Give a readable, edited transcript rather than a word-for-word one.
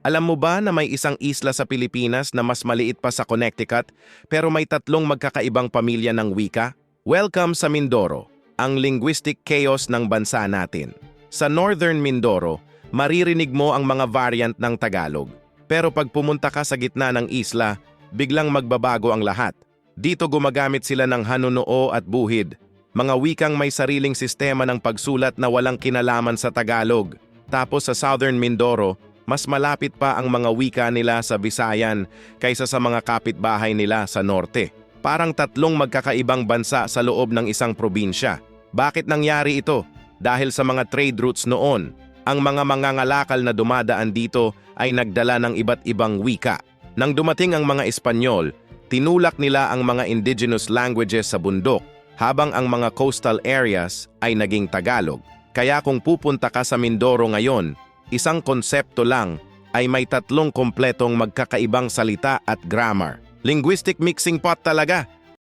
Alam mo ba na may isang isla sa Pilipinas na mas maliit pa sa Connecticut pero may tatlong magkakaibang pamilya ng wika? Welcome sa Mindoro, ang linguistic chaos ng bansa natin. Sa Northern Mindoro, maririnig mo ang mga variant ng Tagalog. Pero pag pumunta ka sa gitna ng isla, biglang magbabago ang lahat. Dito gumagamit sila ng hanunuo at buhid, mga wikang may sariling sistema ng pagsulat na walang kinalaman sa Tagalog. Tapos sa Southern Mindoro, mas malapit pa ang mga wika nila sa Visayan kaysa sa mga kapitbahay nila sa norte. Parang tatlong magkakaibang bansa sa loob ng isang probinsya. Bakit nangyari ito? Dahil sa mga trade routes noon, ang mga mangangalakal na dumadaan dito ay nagdala ng iba't ibang wika. Nang dumating ang mga Espanyol, tinulak nila ang mga indigenous languages sa bundok, habang ang mga coastal areas ay naging Tagalog. Kaya kung pupunta ka sa Mindoro ngayon, isang konsepto lang ay may tatlong kompletong magkakaibang salita at grammar. Linguistic mixing pot talaga.